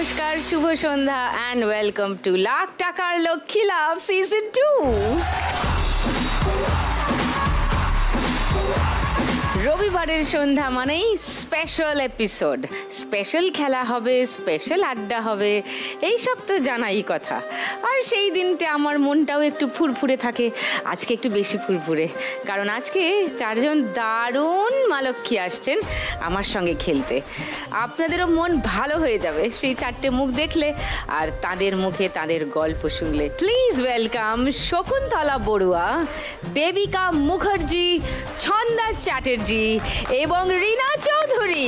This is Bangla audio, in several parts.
নমস্কার, শুভ সন্ধ্যা অ্যান্ড ওয়েলকাম টু লাখ টাকার লক্ষ্মী লাভ সিজন 2। রবিবারের সন্ধ্যা মানেই স্পেশাল এপিসোড, স্পেশাল খেলা হবে, স্পেশাল আড্ডা হবে, এইসব তো জানাই কথা। আর সেই দিনটা আমার মনটাও একটু ফুরফুরে থাকে, আজকে একটু বেশি ফুরফুরে, কারণ আজকে 4 জন দারুণ মালক্ষী আসছেন আমার সঙ্গে খেলতে। আপনাদেরও মন ভালো হয়ে যাবে সেই 4টে মুখ দেখলে আর তাদের মুখে তাদের গল্প শুনলে। প্লিজ ওয়েলকাম শকুন্তলা বড়ুয়া, দেবিকা মুখার্জি, ছন্দা চ্যাটার্জি এবং রিনা চৌধুরী।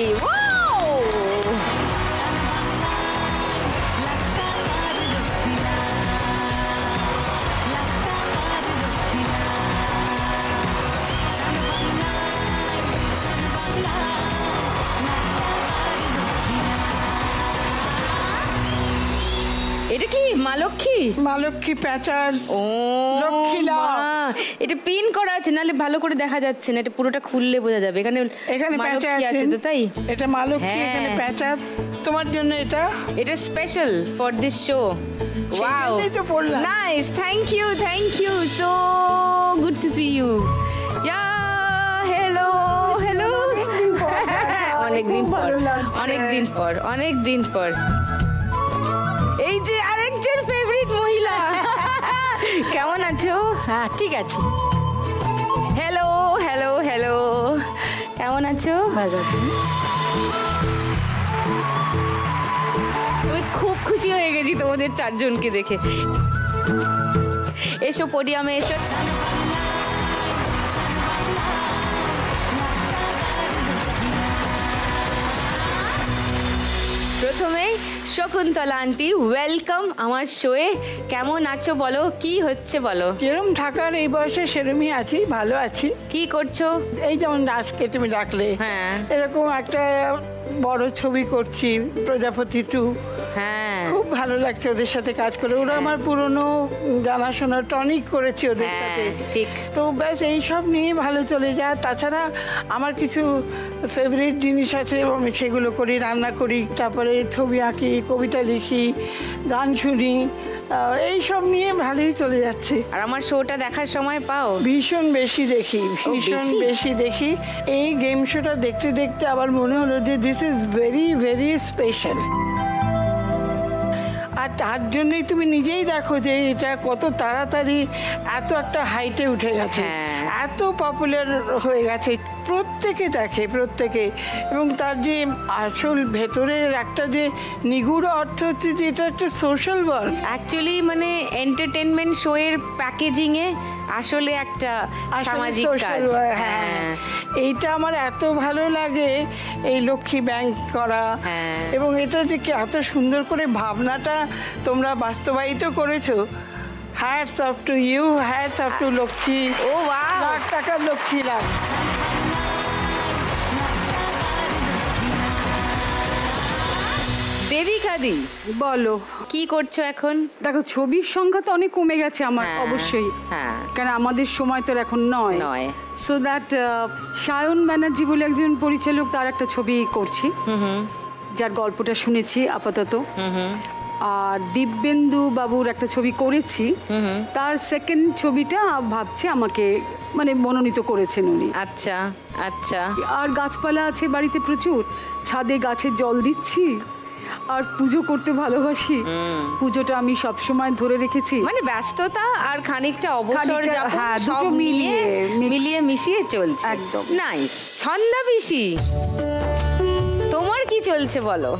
এটা কি মালক্ষী প্যাচার? ও লক্ষ্মীলা, এটা পিন করা আছে, নালে ভালো করে দেখা যাচ্ছে না, এটা পুরোটা খুললে বোঝা যাবে। এখানে প্যাচার আছে তো, তাই এটা মালক্ষী, এখানে প্যাচার তোমার জন্য। এটা special for this show. Wow, nice, thank you, so good to see you. Yeah, hello, অনেকদিন পর এই যে আরেকজন ফেভারিট মহিলা। কেমন আছো? হ্যাঁ, ঠিক আছে। হ্যালো, কেমন আছো? ভালো আছি। আমি খুব খুশি হয়ে গেছি তোমাদের 4 জনকে দেখে। এসো পোডিয়ামে এসো। প্রথমে শকুন্তলা আন্টি, ওয়েলকাম আমার শোয়ে। কেমন আছো বলো, কি হচ্ছে বলো? যেরকম থাকার এই বয়সে সেরমই আছি, ভালো আছি। কি করছো? এই যেমন আজকে তুমি ডাকলে, হ্যাঁ, এরকম একটা বড় ছবি করছি, প্রজাপতি 2। হ্যাঁ, খুব ভালো লাগছে ওদের সাথে কাজ করে। ওরা আমার পুরনো জানাশোনা, টনিক করেছি ওদের সাথে, ঠিক। তো ব্যাস এইসব নিয়ে ভালো চলে যায়। তাছাড়া আমার কিছু ফেভারিট জিনিস আছে এবং সেগুলো করি, রান্না করি, তারপরে ছবি আঁকি, কবিতা লিখি, গান শুনি, এইসব নিয়ে ভালোই চলে যাচ্ছে। আর আমার শোটা দেখার সময় পাও? ভীষণ বেশি দেখি। এই গেম শোটা দেখতে দেখতে আবার মনে হলো যে this is very very special. আর তার জন্যই তুমি নিজেই দেখো যে এটা কত তাড়াতাড়ি এত একটা হাইটে উঠে গেছে, এত পপুলার হয়ে গেছে, প্রত্যেকে দেখে, এবং তার যে আসল ভেতরের একটা যে নিগুড় অর্থ হচ্ছে যে এটা একটা সোশ্যাল ওয়ার্ক। অ্যাকচুয়ালি মানে এন্টারটেনমেন্ট শো এর প্যাকেজিং এ আসলে একটা সামাজিক কাজ। হ্যাঁ, এইটা আমার এত ভালো লাগে, এই লক্ষ্মী ব্যাংক করা, এবং এটা যে এত সুন্দর করে ভাবনাটা তোমরা বাস্তবায়িত করেছো। Hats off to you, hats off to Lakshmi. ও ওয়াও, লাখ টাকার লক্ষ্মী লাভ। দেবিকা দি, বলো কি করছো এখন? দেখো, ছবির সংখ্যা তো অনেক কমে গেছে আমার, অবশ্যই, কারণ আমাদের সময় তো এখন নয়। সো দ্যাট সায়ন ব্যানার্জি বলে একজন পরিচালক, তার একটা ছবি করছি, যার গল্পটা শুনেছি আপাতত। আর দিব্যেন্দু বাবুর একটা ছবি করেছি, তার সেকেন্ড ছবিটা ভাবছি আমাকে মানে মনোনীত করেছেন উনি। আচ্ছা। আর গাছপালা আছে বাড়িতে প্রচুর, ছাদে গাছের জল দিচ্ছি, আর পুজো করতে ভালোবাসি। পুজোটা আমি সব সময় ধরে রেখেছি, মানে ব্যস্ততা আর খানিকটা অবসর, দুটো মিলিয়ে মিশিয়ে চলছে। একদম নাইস। ছন্দা পিসি, তোমার কি চলছে বলো?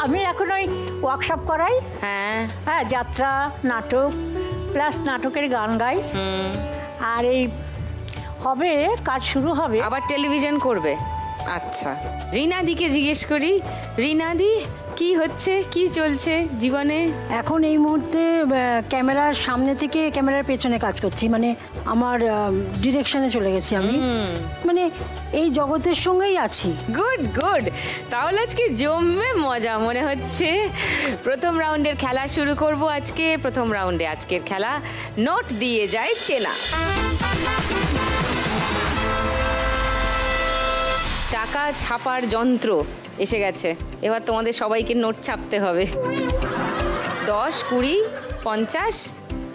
আমি এখন ওই ওয়ার্কশপ করাই, হ্যাঁ, যাত্রা, নাটক, প্লাস নাটকের গান গাই। আর এই হবে, কাজ শুরু হবে, আবার টেলিভিশন করবে। আচ্ছা, রিনাদিকে জিজ্ঞেস করি। রিনাদি, কি হচ্ছে, কি চলছে জীবনে এখন? এই মুহূর্তে ক্যামেরার সামনে থেকে ক্যামেরার পেছনে কাজ করছি, মানে আমার ডিরেকশনে চলে গেছি আমি, মানে এই জগতের সঙ্গেই আছি। গুড। তাহলে আজকে জমবে মজা মনে হচ্ছে। প্রথম রাউন্ডের খেলা শুরু করব আজকে। প্রথম রাউন্ডে আজকের খেলা নোট দিয়ে যায় চেনা। টাকা ছাপার যন্ত্র এসে গেছে, এবার তোমাদের সবাইকে নোট ছাপতে হবে। 10, 20, 50,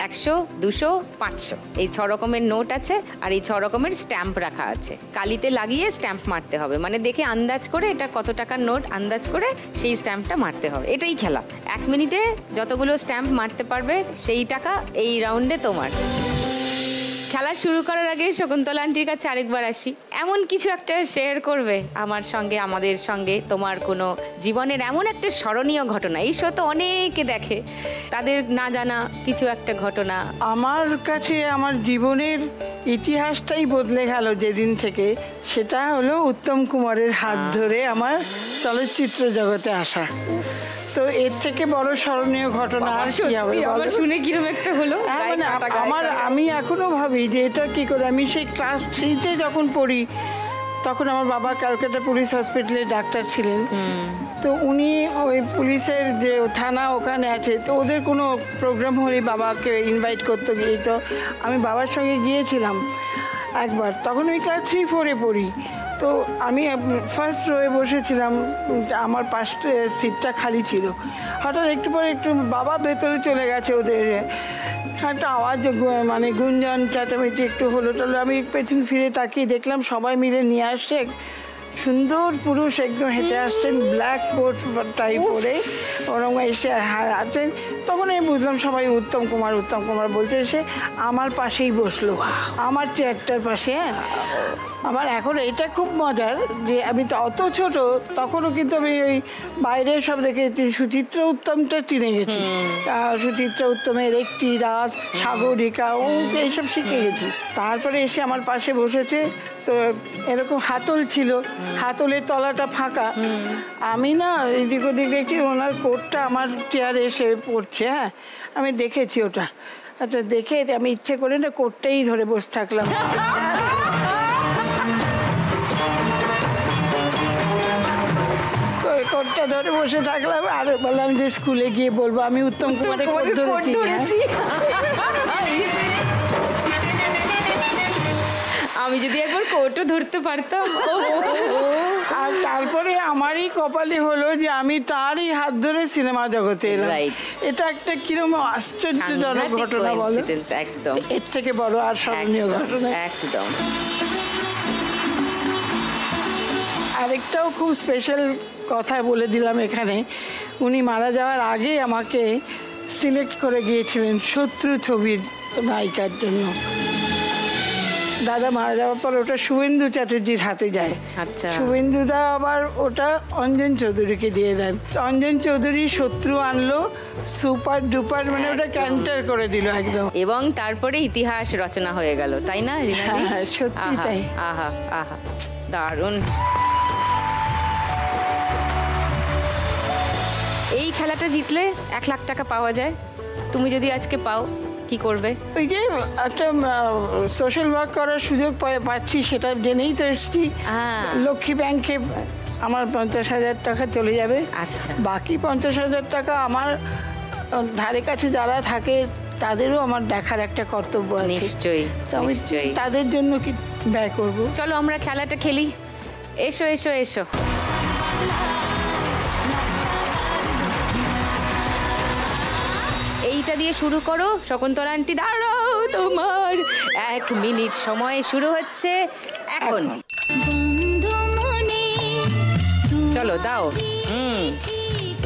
100, 200, 500 এই 6 রকমের নোট আছে, আর এই 6 রকমের স্ট্যাম্প রাখা আছে। কালিতে লাগিয়ে স্ট্যাম্প মারতে হবে, মানে দেখে আন্দাজ করে এটা কত টাকার নোট আন্দাজ করে সেই স্ট্যাম্পটা মারতে হবে। এটাই খেলা। 1 মিনিটে যতগুলো স্ট্যাম্প মারতে পারবে সেই টাকা এই রাউন্ডে তোমার। খেলা শুরু করার আগে শকুন্তলা আন্টির কাছে আরেকবার আসি। এমন কিছু একটা শেয়ার করবে আমার সঙ্গে, আমাদের সঙ্গে, তোমার কোনো জীবনের এমন একটা স্মরণীয় ঘটনা। এই শো তো অনেকে দেখে, তাদের না জানা কিছু একটা ঘটনা। আমার কাছে আমার জীবনের ইতিহাসটাই বদলে গেল যেদিন থেকে, সেটা হলো উত্তম কুমারের হাত ধরে আমার চলচ্চিত্র জগতে আসা। তো এর থেকে বড় স্মরণীয় ঘটনা আর কি হবে? শুনে কিরকম একটা হলো। আমি এখনো ভাবি যে এটা কি করে। আমি সেই ক্লাস 3-তে যখন পড়ি, তখন আমার বাবা ক্যালকাটা পুলিশ হসপিটালে ডাক্তার ছিলেন। তো উনি ওই পুলিশের যে থানা ওখানে আছে, তো ওদের কোনো প্রোগ্রাম হলে বাবাকে ইনভাইট করতে গিয়ে, তো আমি বাবার সঙ্গে গিয়েছিলাম একবার। তখন আমি ক্লাস 3-4-এ পড়ি। তো আমি ফার্স্ট রোয়ে বসেছিলাম, আমার পাশে সিটটা খালি ছিল। হঠাৎ একটু পরে বাবা ভেতরে চলে গেছে, ওদের একটা আওয়াজ মানে গুঞ্জন চেঁচামেচি একটু হলো টলো। আমি পেছন ফিরে তাকিয়ে দেখলাম সবাই মিলে নিয়ে আসছে সুন্দর পুরুষ, একদম হেঁটে আসছেন, ব্ল্যাক কোট টাই পরে ওরকম এসে আছেন। তখন আমি বুঝলাম সবাই উত্তম কুমার বলছে। এসে আমার পাশেই বসলো, আমার চেয়ারটার পাশে। আমার এখন এটা খুব মজার যে আমি তো অত ছোট, তখনও কিন্তু আমি ওই বাইরে সব দেখেছি, সুচিত্রা উত্তমটা চিনে গেছি। সুচিত্রা উত্তমের একটি রাত, সাগরিকা, ও এইসব শিখে গেছি। তারপরে এসে আমার পাশে বসেছে, তো এরকম হাতল ছিল, হাতলের তলাটা ফাঁকা। আমি না এদিক ওদিক দেখছি, ওনার কোটটা আমার চেয়ারে এসে পড়ছে। হ্যাঁ, আমি দেখেছি ওটা। আচ্ছা, দেখে আমি ইচ্ছে করে না কোটটাই ধরে বসে থাকলাম। কোটটা ধরে বসে থাকলাম আর বললাম যে স্কুলে গিয়ে বলবো আমি উত্তম কুমারের কোট ধরেছি। আমি যদি একবার কোটও ধরতে পারতাম। আর তারপরে আমারই কপালে হলো যে আমি তারই হাত ধরে সিনেমা জগতে এলাম। এটা একটা কিরকম আশ্চর্যজনক ঘটনা বলো। একদম, এর থেকে বড় আর স্মরণীয় ঘটনা একদম। আরেকটাও খুব স্পেশাল কথা বলে দিলাম এখানে। উনি মারা যাওয়ার আগে আমাকে সিলেক্ট করে গিয়েছিলেন শত্রু ছবির নায়িকার জন্য। দাদা মারা যাওয়ার পর ওটা শুভেন্দু চ্যাটার্জির হাতে যায়। আচ্ছা। শুভেন্দুদা আবার ওটা অঞ্জন চৌধুরীকে দিয়ে দেন। অঞ্জন চৌধুরী শত্রু আনলো, সুপার ডুপার, মানে ওটা ক্যান্টার করে দিল একদম। এবং তারপরে ইতিহাস রচনা হয়ে গেল, তাই না রিনা? হ্যাঁ, সত্যি তাই। আহা আহা, দারুণ। এই খেলাটা জিতলে 1 লাখ টাকা পাওয়া যায়। তুমি যদি আজকে পাও, কি করবে? ওই যে একটা সোশ্যাল ওয়ার্ক করার সুযোগ পাচ্ছি, সেটা জেনেই তো এসছি। লক্ষ্মী ব্যাংকে আমার 50,000 টাকা চলে যাবে। আচ্ছা। বাকি 50,000 টাকা আমার ধারে কাছে যারা থাকে তাদেরও আমার দেখার একটা কর্তব্য আছে। নিশ্চয়ই, নিশ্চয়ই। তাদের জন্য কি ব্যয় করব। চলো আমরা খেলাটা খেলি। এসো এসো এসো। এইটা দিয়ে শুরু করো শকুন্তলা আন্টি। দাঁড়াও, তোমার 1 মিনিট সময় শুরু হচ্ছে এখন। চলো দাও।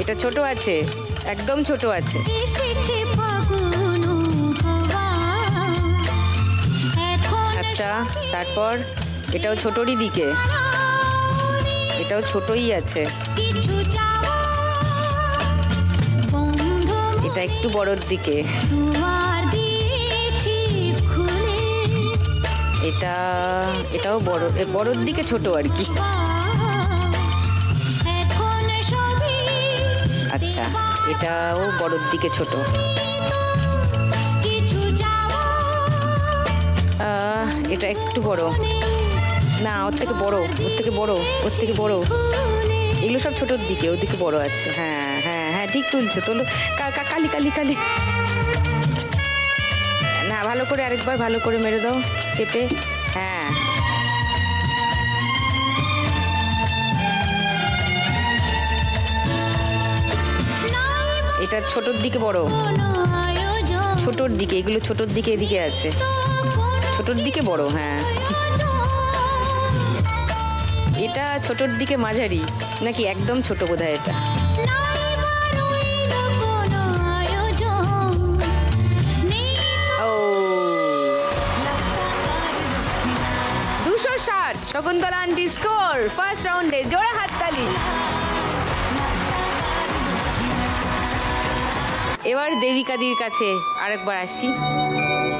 এটা ছোট আছে, একদম ছোট আছে। আচ্ছা, তারপর এটাও ছোটরই দিকে, এটাও ছোটই আছে। এটা একটু বড়র দিকে। এটাও বড়র দিকে ছোট আর কি। আচ্ছা, এটাও বড়র দিকে ছোট। এটা একটু বড় না, ওর থেকে বড়, ওর থেকে বড়, ওর থেকে বড়। এগুলো সব ছোটোর দিকে, ওর দিকে বড় আছে। হ্যাঁ হ্যাঁ হ্যাঁ, ঠিক তুলছো। তোলো। কালি কালি কালি। না, ভালো করে আরেকবার ভালো করে মেরে দাও চেপে। হ্যাঁ, এটা ছোটর দিকে বড়, ছোটর দিকে, এগুলো ছোটর দিকে, এদিকে আছে, ছোটর দিকে বড়। হ্যাঁ, এটা ছোটর দিকে মাঝারি, নাকি একদম ছোট বোধহয় এটা। ও 260 শকুন্তলা আন্টি স্কোর ফার্স্ট রাউন্ডে, জোড়া হাততালি। এবার দেবিকাদির কাছে আরেকবার আসি।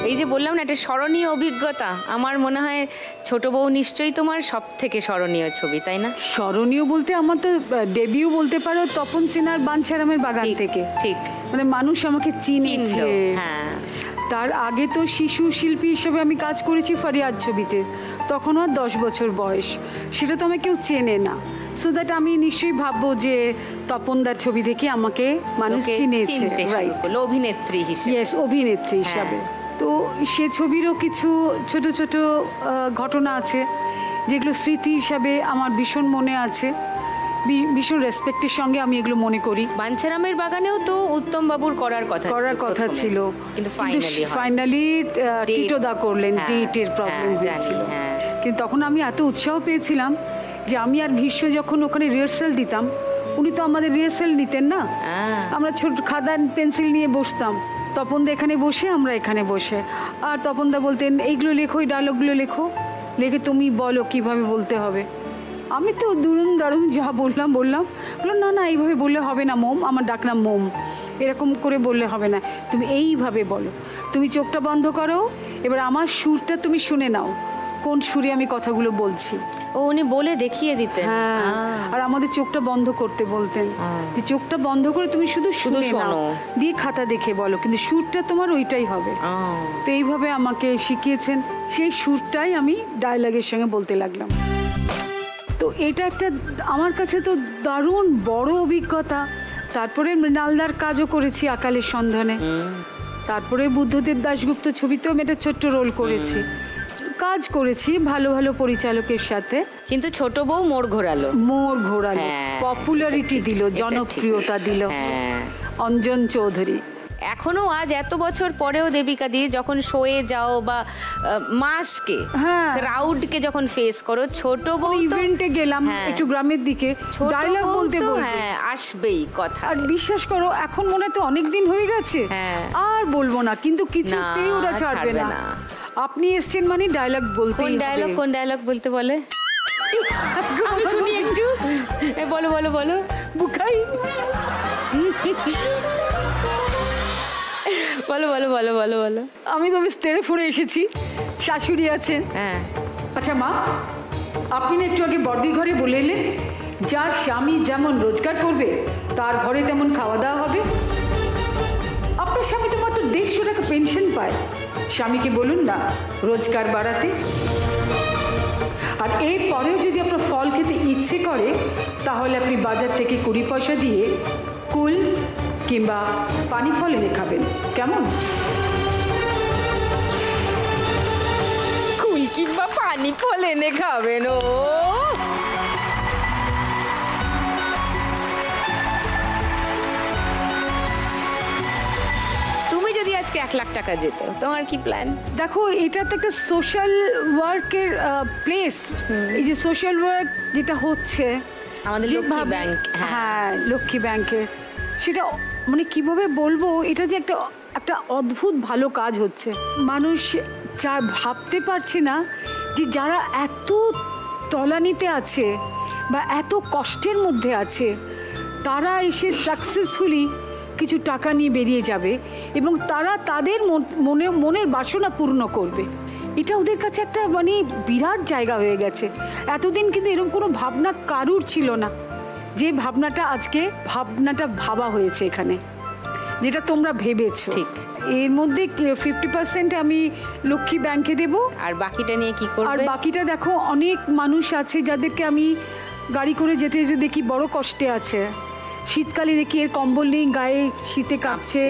এই যে বললাম না একটা স্মরণীয় অভিজ্ঞতা, আমার মনে হয় ছোট বউ নিশ্চয়ই তোমার সব থেকে স্মরণীয় ছবি, তাই না? স্মরণীয় বলতে আমার তো ডেবিউ বলতে পারো তপন সিনহার বাঞ্ছারামের বাগান থেকে। ঠিক, মানে মানুষ আমাকে চিনেছে। হ্যাঁ, তার আগে তো শিশু শিল্পী হিসেবে আমি কাজ করেছি ফরিয়াদ ছবিতে, তখন আর 10 বছর বয়স, সেটা তো আমাকে কেউ চেনে না। সো দ্যাট আমি নিশ্চয়ই ভাববো যে তপনদার ছবি থেকে আমাকে মানুষ চিনেছে, রাইট, অভিনেত্রী হিসেবে। ইয়েস, অভিনেত্রী হিসাবে। তো সে ছবিরও কিছু ছোট ছোট ঘটনা আছে যেগুলো স্মৃতি হিসাবে আমার ভীষণ মনে আছে, ভীষণ রেসপেক্টের সঙ্গে আমি এগুলো মনে করি। বাঞ্ছারামের বাগানেও তো উত্তম বাবুর করার কথা ছিল, কিন্তু ফাইনালি টিটোদা করলেন, ডেটের প্রবলেম হয়েছিল। কিন্তু তখন আমি এত উৎসাহ পেয়েছিলাম যে আমি আর ভীষ্ম যখন ওখানে রিহার্সাল দিতাম, উনি তো আমাদের রিহার্সাল নিতেন না, আমরা ছোট খাতা পেন্সিল নিয়ে বসতাম, তপনদা এখানে বসে, আমরা এখানে বসে, আর তপনদা বলতেন এইগুলো লেখো, এই ডায়লগগুলো লেখো, লেখে তুমি বলো কিভাবে বলতে হবে। আমি তো দুরুম দারুম যা বললাম বললো না এইভাবে বললে হবে না মোম, আমার ডাক নাম মোম, এরকম করে বললে হবে না, তুমি এইভাবে বলো, তুমি চোখটা বন্ধ করো, এবার আমার সুরটা তুমি শুনে নাও, কোন সুরে আমি কথাগুলো বলছি। ও উনি বলে দেখিয়ে দিতেন। হ্যাঁ, আর আমাদের চোখটা বন্ধ করতে বলতেন, যে চোখটা বন্ধ করে তুমি শুধু শোনো, দিয়ে খাতা দেখে বলো, কিন্তু সুরটা তোমার ওইটাই হবে। তো এইভাবে আমাকে শিখিয়েছেন, সেই সুরটাই আমি ডায়লগের সঙ্গে বলতে লাগলাম। তো এটা একটা আমার কাছে তো দারুণ বড় অভিজ্ঞতা। তারপরে মৃণালদার কাজও করেছি আকালের সন্ধানে, তারপরে বুদ্ধদেব দাশগুপ্ত ছবিতেও আমি একটা ছোট্ট রোল করেছি, কাজ করেছি ভালো ভালো পরিচালকের সাথে। কিন্তু ছোট বউ মোড় ঘোরালো, পপুলারিটি দিল, জনপ্রিয়তা দিল অঞ্জন চৌধুরী। এখনো আজ এত বছর পরেও দেবিকা দি যখন শোয়ে যাও বা মাসকে, ক্রাউডকে যখন ফেস করো, ছোট বউ ইভেন্টে গেলাম একটু গ্রামের দিকে, ডায়লগ বলতে বলতে আসবেই কথা। আর বিশ্বাস করো এখন মনে তো অনেক দিন হয়ে গেছে, আর বলবো না, কিন্তু কিছুতেই ওরা ছাড়বে না। আপনি এসছেন মানে ডায়লগ বলতে। কোন ডায়লগ বলতে বলে আমি শুনি একটু, বলো বলো বলো। বুকাই বলো বলো বলো বলো বলো। আমি তো বেশ তেড়ে ফুড়ে এসেছি, শাশুড়ি আছেন। আচ্ছা মা, আপনি না একটু আগে বর্দির ঘরে বলে এলেন যার স্বামী যেমন রোজগার করবে তার ঘরে তেমন খাওয়া দাওয়া হবে। আপনার স্বামী তো মাত্র 150 টাকা পেনশন পায়, স্বামীকে বলুন না রোজগার বাড়াতে। আর এর পরেও যদি আপনার ফল খেতে ইচ্ছে করে তাহলে আপনি বাজার থেকে 20 পয়সা দিয়ে কুল কিংবা পানি ফল এনে খাবেন, কেমন? কুল কিংবা পানি ফল এনে খাবেন। ও তুমি যদি আজকে 1 লাখ টাকা যেত, তোমার কি প্ল্যান? দেখো, এটা তো একটা সোশ্যাল ওয়ার্কের প্লেস। এই যে সোশ্যাল ওয়ার্ক যেটা হচ্ছে আমাদের লক্ষ্মী ব্যাংক, হ্যাঁ লক্ষ্মী ব্যাংকের, সেটা মানে কিভাবে বলবো, এটা যে একটা অদ্ভুত ভালো কাজ হচ্ছে। মানুষ যা ভাবতে পারছে না যে যারা এত তলানিতে আছে বা এত কষ্টের মধ্যে আছে, তারা এসে সাকসেসফুলি কিছু টাকা নিয়ে বেরিয়ে যাবে এবং তারা তাদের মনের বাসনা পূর্ণ করবে। এটা ওদের কাছে একটা মানে বিরাট জায়গা হয়ে গেছে। এতদিন কিন্তু এরকম কোনো ভাবনা কারুর ছিল না, যে ভাবনাটা আজকে ভাবা হয়েছে এখানে, যেটা তোমরা ভেবেছো। ঠিক, এর মধ্যে 50% আমি লক্ষ্মী ব্যাংকে দেব। আর বাকিটা নিয়ে কি করবে? আর বাকিটা দেখো, অনেক মানুষ আছে যাদেরকে আমি গাড়ি করে যেতে যেতে দেখি বড় কষ্টে আছে, শীতকালে দেখি এর কম্বল নেই, গায়ে শীতে কাঁপছে,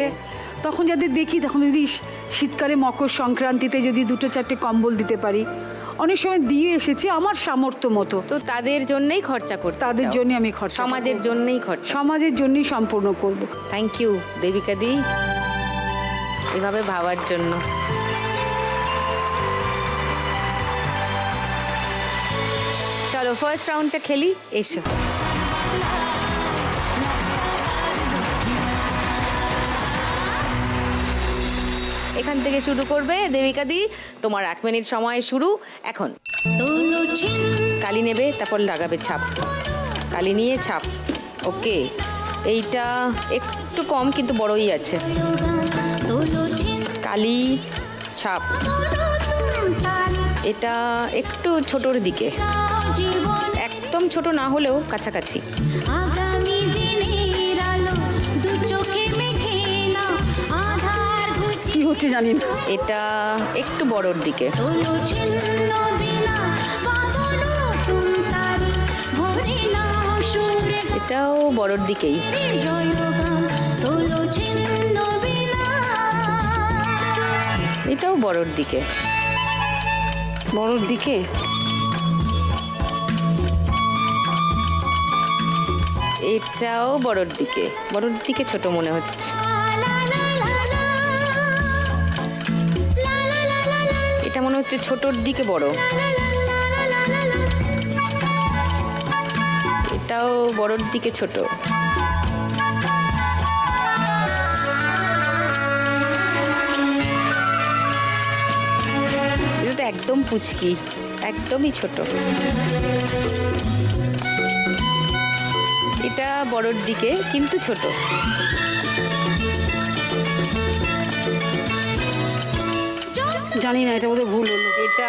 তখন যাদের দেখি, তখন যদি শীতকালে মকর সংক্রান্তিতে যদি 2-4টে কম্বল দিতে পারি, অনেক সময় দিয়ে এসেছি আমার সামর্থ্য মতো। তো তাদের জন্যই খরচা করতে, তাদের জন্য আমি খরচা, সমাজের জন্যই খরচা, সমাজের জন্যই সম্পূর্ণ করব। থ্যাংক ইউ দেবিকা দি এভাবে ভাবার জন্য। চলো ফার্স্ট রাউন্ডটা খেলি, এসো। এখান থেকে শুরু করবে দেবিকা দি, তোমার 1 মিনিট সময় শুরু এখন। কালি নেবে, তারপর লাগাবে ছাপ, কালি নিয়ে ছাপ। ওকে, এইটা একটু কম কিন্তু বড়ই আছে। কালি ছাপ, এটা একটু ছোটর দিকে, একদম ছোট না হলেও কাছাকাছি। কি হচ্ছে জানি না, এটা একটু বড়র দিকে। এটাও বড়র দিকেই। এটাও বড়র দিকে, বড়র দিকে। এটাও বড়র দিকে, বড়র দিকে ছোট মনে হচ্ছে। এটা মনে হচ্ছে ছোটর দিকে বড়। এটাও বড়র দিকে ছোট। এটা তো একদম পুচকি, একদমই ছোট। এটা বড়র দিকে কিন্তু ছোট। জানি না, এটা বোধহয় ভুল হলো। এটা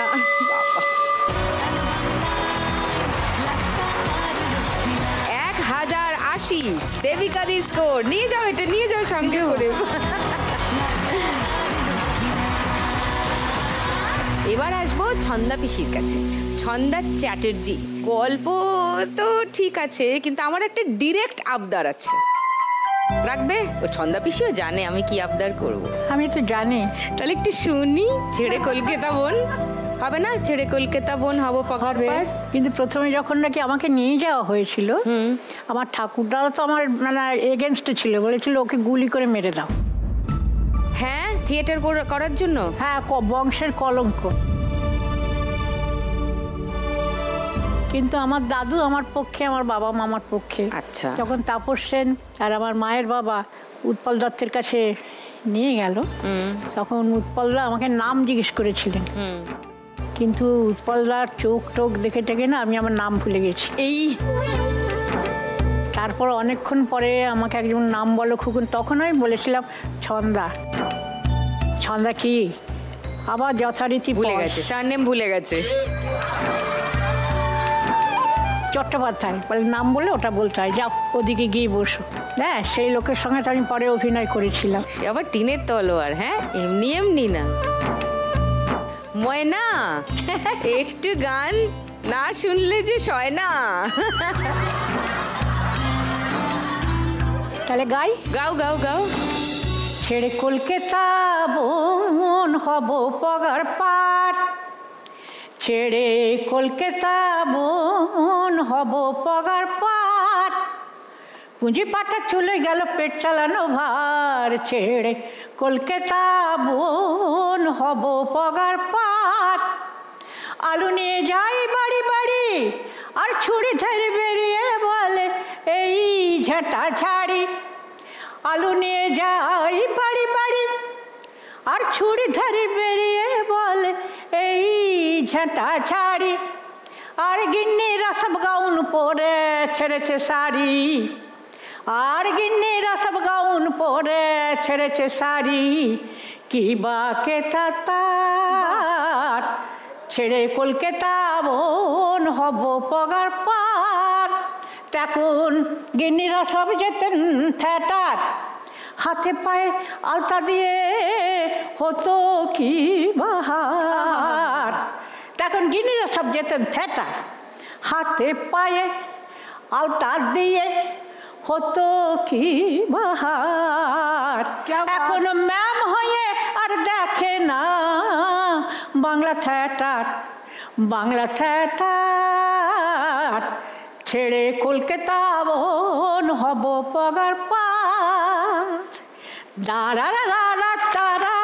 1080 দেবিকা দির স্কোর। নিয়ে যাও, এটা নিয়ে যাও সঙ্গে করে। এবার আসবো ছন্দা পিসির কাছে। ছন্দা চ্যাটার্জি, গল্প তো ঠিক আছে কিন্তু আমার একটা ডিরেক্ট আবদার আছে, রাখবে? ও ছন্দা পিসিও জানে আমি কি আবদার করব। আমি তো জানি। তাহলে একটু শুনি। ছেড়ে কলকাতা বোন হবে না? ছেড়ে কলকাতা বোন হবো পগার পার। কিন্তু প্রথমে যখন নাকি আমাকে নিয়ে যাওয়া হয়েছিল, আমার ঠাকুরদাও তো আমার মানে এগেনস্টে ছিল, বলেছিল ওকে গুলি করে মেরে দাও। হ্যাঁ, থিয়েটার করার জন্য। হ্যাঁ, বংশের কলঙ্ক। কিন্তু আমার দাদু আমার পক্ষে, আমার বাবা মামার পক্ষে। আচ্ছা। যখন তাপস সেন আর আমার মায়ের বাবা উৎপল দত্তের কাছে নিয়ে গেল, তখন উৎপলদা আমাকে নাম জিজ্ঞেস করেছিলেন, কিন্তু উৎপলদার চোখ টোক দেখে টেকে না আমি আমার নাম ভুলে গেছি। এই তারপর অনেকক্ষণ পরে আমাকে একজন নাম বলো খুকুন, তখন আমি বলেছিলাম ছন্দা। ছন্দা কি আবার যথারীতি ভুলে গেছে, সারনেম ভুলে গেছে। চট্টোপাধ্যায় বলে নাম বলে ওটা বলতে হয়, যাও ওদিকে গিয়ে বসো। হ্যাঁ, সেই লোকের সঙ্গে তো আমি পরে অভিনয় করেছিলাম। সে আবার টিনের তলোয়ার, হ্যাঁ, এমনি এমনি না। ময়না, একটু গান না শুনলে যে সয় না। তাহলে গাই। গাও গাও গাও। ছেড়ে কলকাতা বোন হব পগার পাট, ছেড়ে কলকাতা বোন হব পগার পাট, পুঁজি পাটা চলে গেল পেট চালানো ভার, ছেড়ে কলকাতা বোন হব পগার পাট, আলু নিয়ে যাই বাড়ি বাড়ি আর ছুরি ধরে বেরিয়ে বলে এই ঝাঁটা ছাড়ি, আলু নিয়ে যাই বাড়ি বাড়ি আর ছুরি ধরে বেরিয়ে বলে এই ঝাঁটা ছাড়ি, আর গিন্নিরা সব গাউন পরে ছেড়েছে শাড়ি, আর গিন্নিরা সব গাউন পরে ছেড়েছে শাড়ি, কি বা কেতা তার, ছেড়ে কলকাতা বোন হব পগার পার, তখন গিন্নিরা সব যেতেন থিয়েটার, হাতে পায়ে আলতা দিয়ে হতো কি বাহার, তখন গিন্নিরা সব যেতেন থিয়েটার, হাতে পায়ে আলতা দিয়ে হতো কি বাহার, এখন ম্যাম হয়ে আর দেখে না বাংলা থিয়েটার, বাংলা থিয়েটার ছেড়ে কলকাতা বন হব পগার পার দাঁড়া দাঁড়া তারা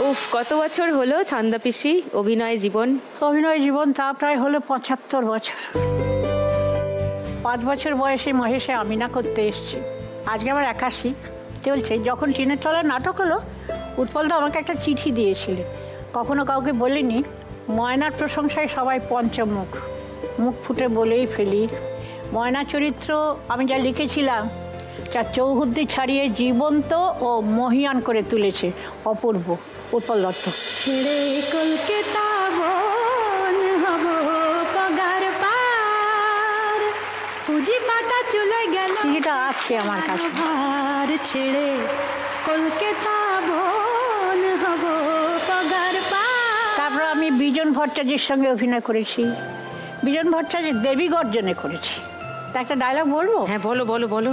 উফ, কত বছর হলো ছন্দা পিসি অভিনয় জীবন? অভিনয় জীবন তা প্রায় হলো 75 বছর। 5 বছর বয়সে মহেশে আমিনা করতে এসেছি, আজকে আমার 81 চলছে। যখন টিনের তলায় নাটক হলো, উৎপলদা আমাকে একটা চিঠি দিয়েছিলেন, কখনো কাউকে বলিনি। ময়নার প্রশংসায় সবাই পঞ্চমুখ, মুখ ফুটে বলেই ফেলি। ময়না চরিত্র আমি যা লিখেছিলাম যা চৌহদ্দি ছাড়িয়ে জীবন্ত ও মহিয়ান করে তুলেছে অপূর্ব উৎপল দত্ত। ছেড়ে কলকাতা বন হব পগার পার পুঁজি পাতা চলে গেল, চিঠিটা আছে আমার কাছে। আর ছেড়ে কলকাতা বন হব পগার পার। তারপর আমি বিজন ভট্টাচার্যের সঙ্গে অভিনয় করেছি, বিজন ভট্টাচার্য দেবী গর্জনে করেছি। তা একটা ডায়লগ বলবো? হ্যাঁ বলো বলো বলো।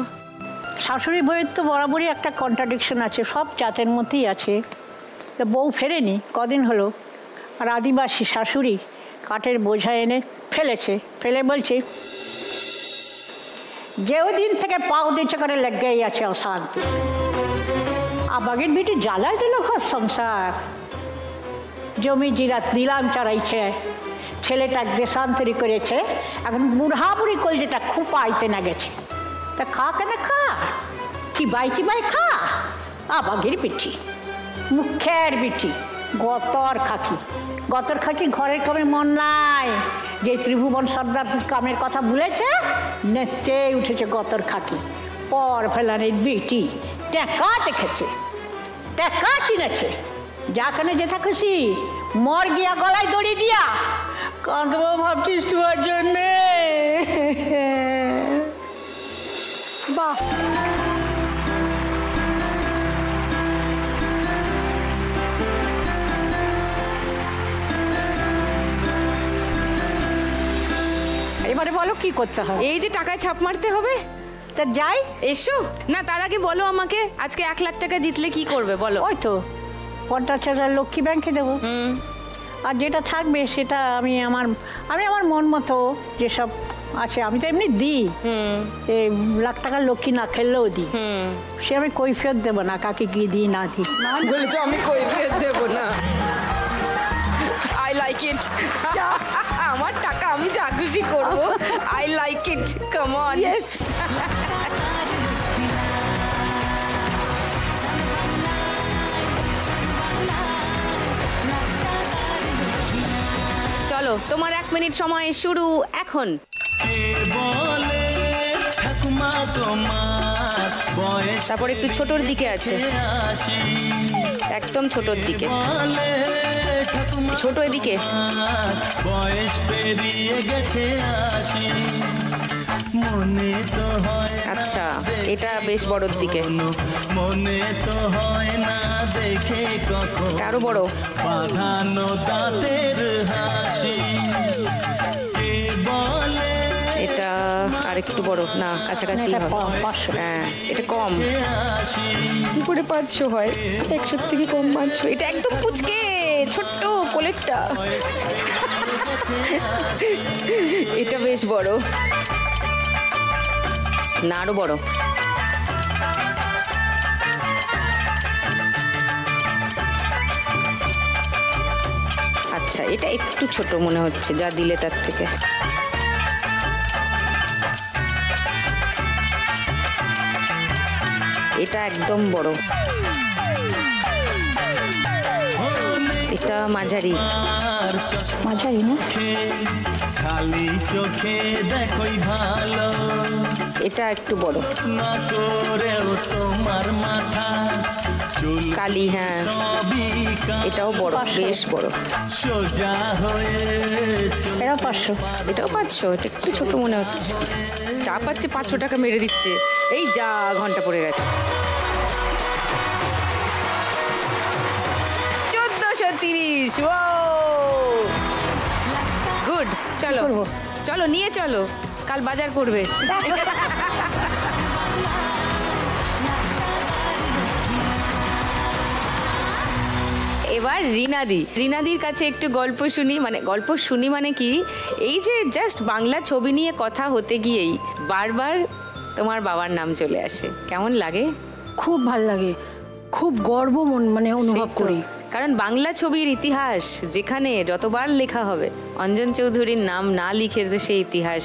শাশুড়ি বইয়ের তো বরাবরই একটা কন্ট্রাডিকশন আছে, সব জাতের মধ্যেই আছে। তা বউ ফেরেনি, কদিন হলো, আর আদিবাসী শাশুড়ি কাঠের বোঝা এনে ফেলেছে, ফেলে বলছে যে ওদিন থেকে পাও দিচ্ছে করে লেগেই আছে অশান্তি। আবাগের বিটি জ্বালায় দিল ঘর সংসার, জমি জিরাত দিলাম চারাইছে, ছেলেটা দেশান্তরি করেছে, এখন বুড়া বুড়ি কল যেটা খুব আইতে না গেছে। তা খা কেন খা, চিবাই চিবাই খা। আবাগের বিটি, মুখের বিটি, গতর খাকি, গতর খাকি ঘরের কামে মন নাই। যে ত্রিভুবন সর্দার কামের কথা ভুলেছে, নেচে উঠেছে গতর খাকি। পর ফেলানের বিটি টেকা দেখেছে, টেকা চিনেছে, যাখানে যেথা খুশি মর গিয়া গলায় দড়ি দিয়া কাঁদবো ভাবছিস তোমার জন্যে। বাহ, এবারে বলো কি করতে হবে? এই যে টাকায় ছাপ মারতে হবে, তা যাই। এসো না, তার আগে বলো আমাকে আজকে 1 লাখ টাকা জিতলে কি করবে বলো। ওই তো 50,000 লক্ষ্মী ব্যাংকে দেবো, আর যেটা থাকবে সেটা আমি আমার মন মতো যেসব আছে, আমি তো এমনি দিই, এই লাখ টাকার লক্ষ্মী না খেললেও দিই, সে আমি কৈফিয়ত দেবো না কাকে কি দিই না দিই। বলে তো আমি কৈফিয়ত দেবো না। I like it. আমার টাকা আমি যা খুশি করবো। I like it, come on. Yes. চলো, তোমার 1 মিনিট সময় শুরু এখন। তারপর একটু ছোটর দিকে আছে, একদম ছোটর দিকে, ছোট এদিকে। বয়স পেরিয়ে গেছে আসি, মনে তো হয়। আচ্ছা, এটা বেশ বড়র দিকে, মনে তো হয় না দেখে কখন আরো বড়, বাঁধানো দাঁতের হাসি। বলে এটা আর একটু বড় না, কাছাকাছি হবে। হ্যাঁ, এটা কম, কি করে 500 হয়? 100 থেকে কম 500। এটা একদম পুচকে ছোট্ট কোলেরটা। এটা বেশ বড় না, আরো বড়। আচ্ছা, এটা একটু ছোট মনে হচ্ছে যা দিলে তার থেকে। এটা একদম বড়, এটা মাঝারি, মাঝারি না, খালি চোখে দেখোই ভালো, এটা একটু বড় না করেও তোমার মাথা চুল কালি। হ্যাঁ, এটাও বড়, বেশ বড়, সোজা হয়ে। এটাও 500, এটাও 500। এটা একটু ছোট মনে হচ্ছে, চা পাচ্ছে 500 টাকা মেরে দিচ্ছে। এই যা, ঘন্টা পড়ে গেছে। 1430। ও গুড, চলো চলো নিয়ে চলো। কাল বাজার করবে। এবার রিনাদির কাছে একটু গল্প শুনি মানে কি, এই যে জাস্ট বাংলা ছবি নিয়ে কথা হতে গিয়েই বারবার তোমার বাবার নাম চলে আসে, কেমন লাগে? খুব ভাল লাগে, খুব গর্ব মানে অনুভব করি, কারণ বাংলা ছবির ইতিহাস যেখানে যতবার লেখা হবে অঞ্জন চৌধুরীর নাম না লিখে তো সেই ইতিহাস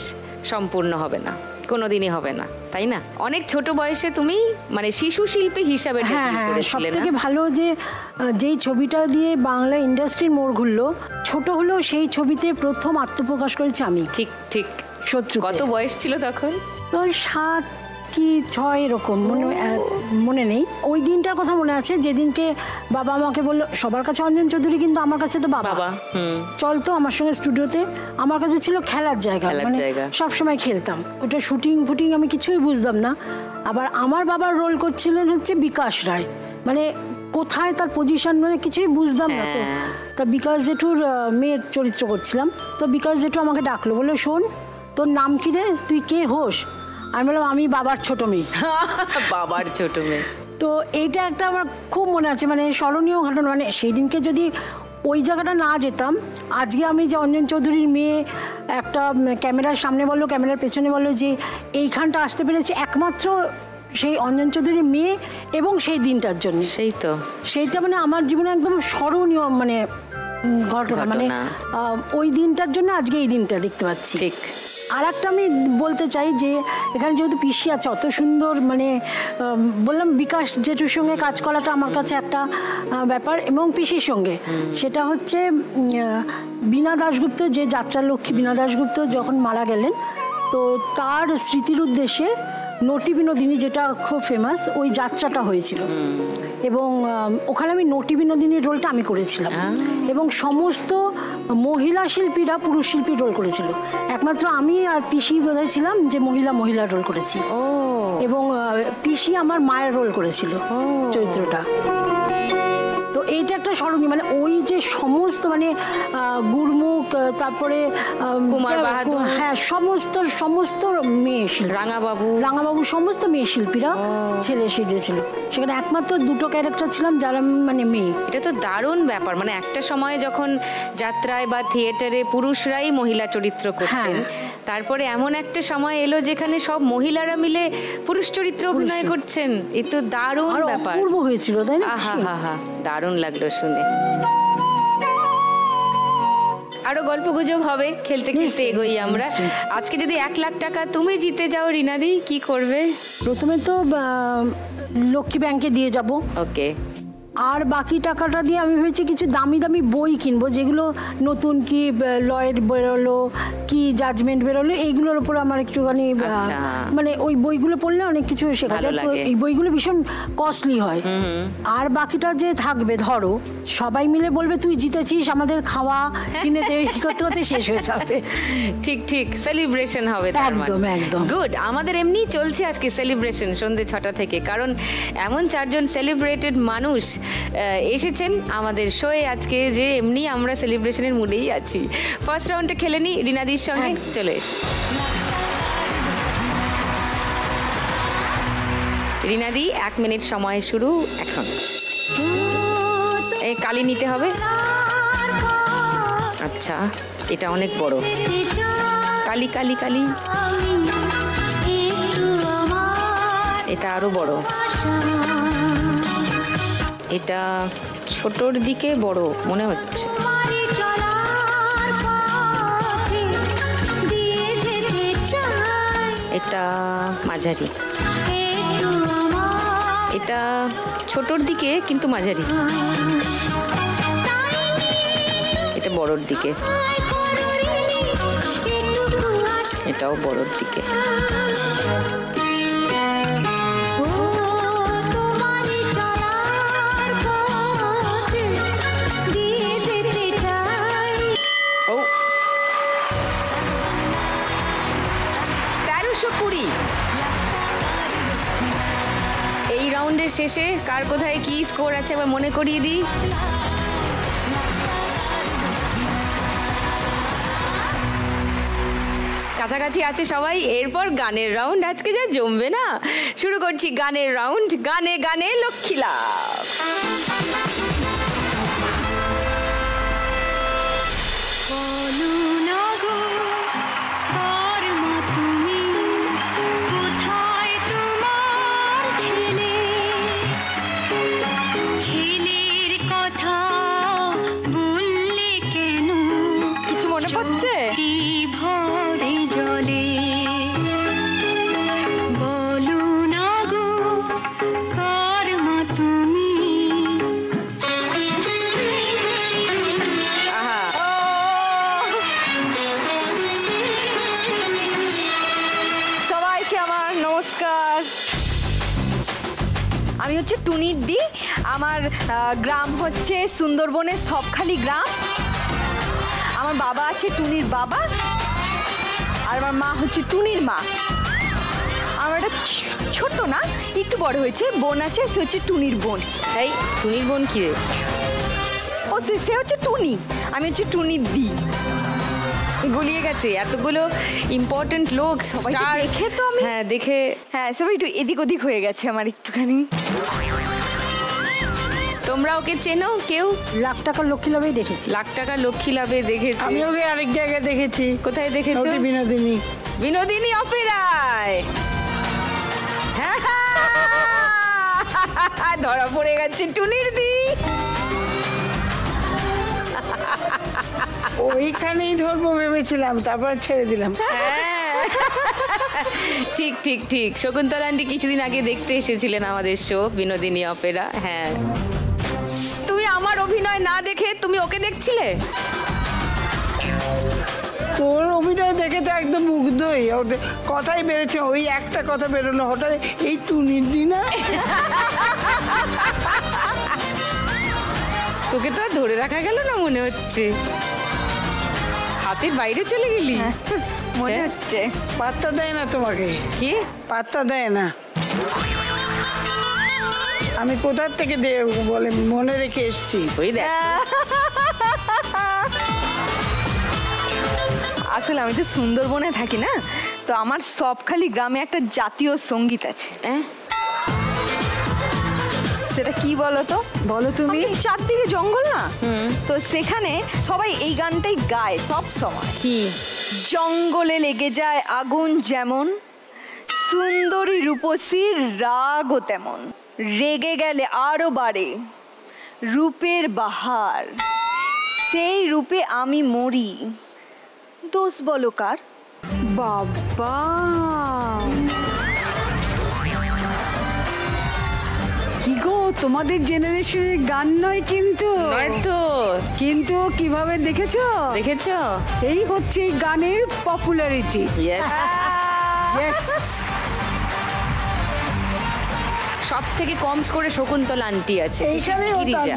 সম্পূর্ণ হবে না, কোনোদিনই হবে না, তাই না? অনেক ছোট বয়সে তুমি মানে শিশু শিল্পী হিসাবে সবথেকে ভালো যে যেই ছবিটা দিয়ে বাংলা ইন্ডাস্ট্রির মোড় ঘুরলো, ছোট হলেও সেই ছবিতে প্রথম আত্মপ্রকাশ করেছি আমি। ঠিক ঠিক। সত্যি। কত বয়স ছিল তখন? ওই 7 কি 6 এরকম, মনে নেই। ওই দিনটার কথা মনে আছে যেদিনকে বাবা আমাকে বললো, সবার কাছে অঞ্জন চৌধুরী কিন্তু আমার কাছে তো বাবা, চল তো আমার সঙ্গে স্টুডিওতে। আমার কাছে ছিল খেলার জায়গা, মানে সবসময় খেলতাম। ওটা শুটিং ফুটিং আমি কিছুই বুঝতাম না। আবার আমার বাবার রোল করছিলেন হচ্ছে বিকাশ রায়, মানে কোথায় তার পজিশন মানে কিছুই বুঝতাম না। তো তা বিকাশ জেঠুর মেয়ের চরিত্র করছিলাম। তো বিকাশ জেঠু আমাকে ডাকলো, বললো শোন তোর নাম কি রে, তুই কে হোস? আমি বললাম আমি বাবার ছোট মেয়ে। বাবার ছোট মেয়ে। তো এইটা একটা আমার খুব মনে আছে, মানে স্মরণীয় ঘটনা। মানে সেই দিনকে যদি ওই জায়গাটা না যেতাম, আজকে আমি যে অঞ্জন চৌধুরীর মেয়ে একটা ক্যামেরার সামনে বললো, ক্যামেরার পেছনে বললো যে এইখানটা আসতে পেরেছি একমাত্র সেই অঞ্জন চৌধুরীর মেয়ে এবং সেই দিনটার জন্য। সেইটা মানে আমার জীবনে একদম স্মরণীয় মানে ঘটনা। মানে ওই দিনটার জন্য আজকে এই দিনটা দেখতে পাচ্ছি। ঠিক। আর একটা আমি বলতে চাই যে এখানে যেহেতু পিসি আছে, অত সুন্দর মানে বললাম বিকাশ জেঠুর সঙ্গে কাজ করাটা আমার কাছে একটা ব্যাপার, এবং পিসির সঙ্গে সেটা হচ্ছে বীণা দাশগুপ্ত, যে যাত্রা লক্ষ্মী বীণা দাশগুপ্ত যখন মারা গেলেন, তো তার স্মৃতির উদ্দেশ্যে নটি বিনোদিনী, যেটা খুব ফেমাস, ওই যাত্রাটা হয়েছিল। এবং ওখানে আমি নটি বিনোদিনীর রোলটা আমি করেছিলাম, এবং সমস্ত মহিলা শিল্পীরা পুরুষ শিল্পীর রোল করেছিল। একমাত্র আমি আর পিসি বোধহয় ছিলাম যে মহিলার রোল করেছি। এবং পিসি আমার মায়ের রোল করেছিল চরিত্রটা। তো এইটা একটা স্মরণীয়, মানে ওই যে সমস্ত মানে গুরমুখ, তারপরে হ্যাঁ সমস্ত মেয়ে শিল্পী, রাঙাবাবু সমস্ত মেয়ে শিল্পীরা ছেলে সেজেছিল। সেখানে একমাত্র 2টো ক্যারেক্টার ছিলাম যারা মানে মেয়ে। এটা তো দারুণ ব্যাপার। মানে একটা সময় যখন যাত্রায় বা থিয়েটারে পুরুষরাই মহিলা চরিত্র করতেন, তারপরে এমন একটা সময় এলো যেখানে সব মহিলারা মিলে পুরুষ চরিত্র অভিনয় করছেন। এ তো দারুণ ব্যাপার, অপূর্ব হয়েছিল, তাই না? দারুণ লাগলো শুনে। আরো গল্প গুজব হবে খেলতে খেলতে এগোই আমরা। আজকে যদি 1 লাখ টাকা তুমি জিতে যাও রিনাদি, কি করবে? প্রথমে তো লক্ষ্মী ব্যাংকে দিয়ে যাব। ওকে। আর বাকি টাকাটা দিয়ে আমি ভেবেছি কিছু দামি দামি বই কিনবো, যেগুলো নতুন কি লয়ের বেরোলো, কি জাজমেন্ট বেরোলো, এইগুলোর উপর আমার একটুখানি মানে ওই বইগুলো পড়লে অনেক কিছু শেখা যায়। এই বইগুলো ভীষণ কস্টলি হয়। আর বাকিটা যে থাকবে, ধরো সবাই মিলে বলবে তুই জিতেছিস, আমাদের খাওয়া কিনে করতে করতে শেষ হয়ে যাবে। ঠিক ঠিক, সেলিব্রেশন হবে। একদম একদম গুড। আমাদের এমনি চলছে আজকে সেলিব্রেশন সন্ধ্যে 6টা থেকে, কারণ এমন 4 জন সেলিব্রেটেড মানুষ এসেছেন আমাদের শোয়ে আজকে, যে এমনি আমরা সেলিব্রেশনের মুডেই আছি। ফার্স্ট রাউন্ডে খেলে নি রিনাদির সঙ্গে। চলে এসো রিনাদি, 1 মিনিট সময় শুরু এখন। এই কালি নিতে হবে। আচ্ছা, এটা অনেক বড় কালি। কালি কালি, এটা আরো বড়। এটা ছোটর দিকে বড় মনে হচ্ছে। এটা মাঝারি। এটা ছোটর দিকে কিন্তু মাঝারি। এটা বড়র দিকে। এটাও বড়র দিকে। এই রাউন্ডের শেষে কার কোথায় কি স্কোর আছে আবার মনে করিয়ে দিই। কাছাকাছি আছে সবাই। এরপর গানের রাউন্ড আজকে যা জমবে না। শুরু করছি গানের রাউন্ড। গানে গানে লক্ষ্মী লাভ। কিছু মনে পড়ছে? আমি হচ্ছে টুনির দি। আমার গ্রাম হচ্ছে সুন্দরবনের সবখালি গ্রাম। আমার বাবা আছে টুনির বাবা, আর আমার মা হচ্ছে টুনির মা। আমার একটা ছোট না, একটু বড় হয়েছে বোন আছে, সে হচ্ছে টুনির বোন। এই টুনির বোন কি রে? ও সে হচ্ছে টুনি, আমি হচ্ছে টুনির দি। গুলিয়ে গেছে এতগুলো ইম্পর্টেন্ট লোক। স্টার দেখে তো আমি, হ্যাঁ দেখে, হ্যাঁ সবাই একটু এদিক ওদিক হয়ে গেছে আমার একটুখানি। তোমরা ওকে চেনো কেউ? লাখ টাকার লক্ষ্মী লাভে দেখেছি। লাখ টাকার লক্ষ্মী লাভে দেখেছি। আমি ওকে আরেক জায়গায় দেখেছি। কোথায় দেখেছো? বিনোদিনী, বিনোদিনী অপেরায়। ধরা পড়ে গেছে টুনির দি। ওইখানেই ধরবো ভেবেছিলাম, তারপর ছেড়ে দিলাম। ঠিক ঠিক ঠিক। শকুন্তলা আন্টি কিছুদিন আগে দেখতে এসেছিলেন আমাদের শো বিনোদিনী অপেরা। হ্যাঁ, তুমি আমার অভিনয় না দেখে তুমি ওকে দেখছিলে? তোর অভিনয় দেখে তো একদম মুগ্ধই। কথাই বেরোচ্ছে, ওই একটা কথা বেরোলো হঠাৎ, এই টুনির দি না। তোকে তো আর ধরে রাখা গেল না মনে হচ্ছে, হাতের বাইরে চলে গেলি মনে হচ্ছে। পাত্তা দেয় না তোমাকে। কি পাত্তা দেয় না? আমি কোথার থেকে বলে মনে রেখে এসছি। ওই দেখ, আসলে আমি তো সুন্দরবনে থাকি না, তো আমার সবখালি গ্রামে একটা জাতীয় সঙ্গীত আছে। সেটা কি বলো তো? বলো তুমি। চারদিকে জঙ্গল না, তো সেখানে সবাই এই গানটাই গায় সব সময়। কি? জঙ্গলে লেগে যায় আগুন যেমন, সুন্দরী রূপসীর রাগও তেমন, রেগে গেলে আরো বাড়ে রূপের বাহার, সেই রূপে আমি মরি, দোষ বলো কার? বাবা, কি গো, তোমাদের জেনারেশনের গান নয় কিন্তু। নয়তো। কিন্তু কিভাবে দেখেছো? দেখেছো? এই হচ্ছে এই গানের পপুলারিটি। সব থেকে কম স্কোরে শকুন্তলা আন্টি আছে। এইখানেই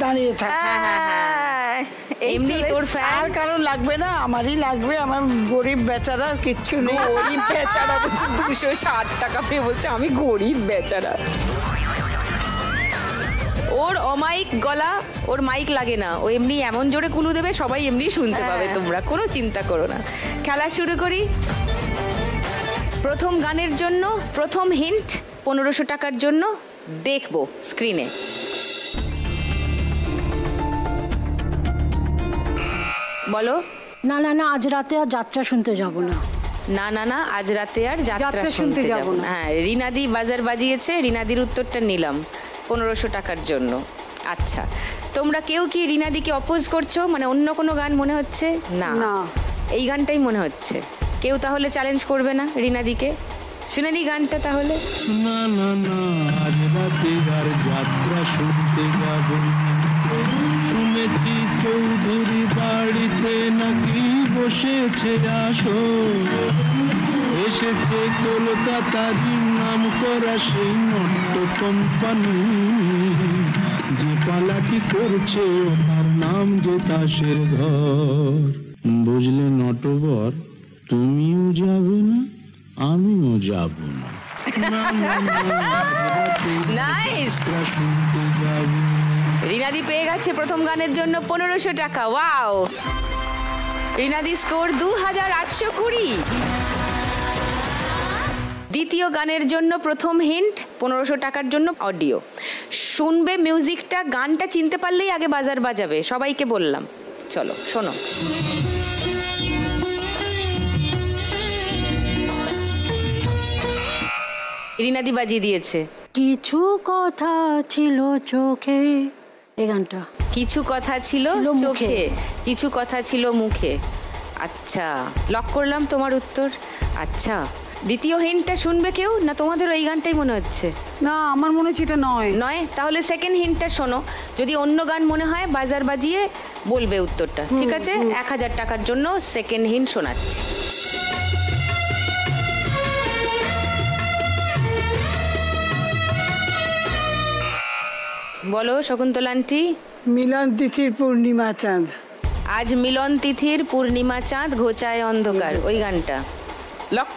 দাঁড়িয়ে থাকে। এমনি তোর ফ্যান কারণ লাগবে না, আমারই লাগবে। আমার গরিব বেচারা কিচ্ছু নেই। গরিব বেচারা বলছে, 260 টাকা পেয়ে বলছে আমি গরিব বেচারা। ওর অমাইক গলা, ওর মাইক লাগে না, ও এমনি এমন জোরে কুলু দেবে সবাই এমনি শুনতে পাবে, তোমরা কোনো চিন্তা করো না। খেলা শুরু করি। প্রথম গানের জন্য প্রথম হিন্ট 1500 টাকার জন্য দেখবো স্ক্রিনে। বলো। না না না, আজ রাতে আর যাত্রা শুনতে যাব না। না না না, আজ রাতে আর যাত্রা শুনতে যাব না। হ্যাঁ, রিনাদি বাজার বাজিয়েছে, রিনাদির উত্তরটা নিলাম 1500 টাকার জন্য। আচ্ছা, তোমরা কেউ কি রিনাদিকে অপোজ করছো? মানে অন্য কোনো গান মনে হচ্ছে? না, এই গানটাই মনে হচ্ছে। কেউ তাহলে চ্যালেঞ্জ করবে না রিনাদিকে? শুনে নি গানটা তাহলে। না না না, আজ রাতে আর যাত্রা শুনতে যাব, শুনেছি চৌধুরী বাড়িতে নাকি বসেছে আসো, এসেছে কলকাতার নাম করা সেই নট্য কোম্পানি, যে পালাটি করছে তার নাম যে তাসের ঘর। বুঝলে নটবর, তুমিও যাবে না, আমিও যাব না। নাইস। রিনাদি পেয়ে গেছে প্রথম গানের জন্য 1500 টাকা। ওয়াও! রিনাদি স্কোর 2820। দ্বিতীয় গানের জন্য প্রথম হিন্ট, 1500 টাকার জন্য অডিও। শুনবে মিউজিকটা, গানটা চিনতে পারলেই আগে বাজার বাজাবে, সবাইকে বললাম। চলো শোনো। রিনাদি বাজিয়ে দিয়েছে। কিছু কথা ছিল চোখে, এই গানটা। কিছু কথা ছিল চোখে, কিছু কথা ছিল মুখে। আচ্ছা, লক করলাম তোমার উত্তর। আচ্ছা, দ্বিতীয় হিন্টটা শুনবে কেউ না তোমাদের এই গানটাই মনে হচ্ছে? না, আমার মনে হচ্ছে এটা নয়। নয়? তাহলে সেকেন্ড হিন্টটা শোনো, যদি অন্য গান মনে হয় বাজার বাজিয়ে বলবে উত্তরটা। ঠিক আছে, 1000 টাকার জন্য সেকেন্ড হিন্ট শোনাচ্ছি। বলো শকুন্তলা আন্টি। মিলন তিথির পূর্ণিমা চাঁদ। আজ মিলন তিথির পূর্ণিমা চাঁদ, ঘোচায় অন্ধকার, ওই গানটা। লক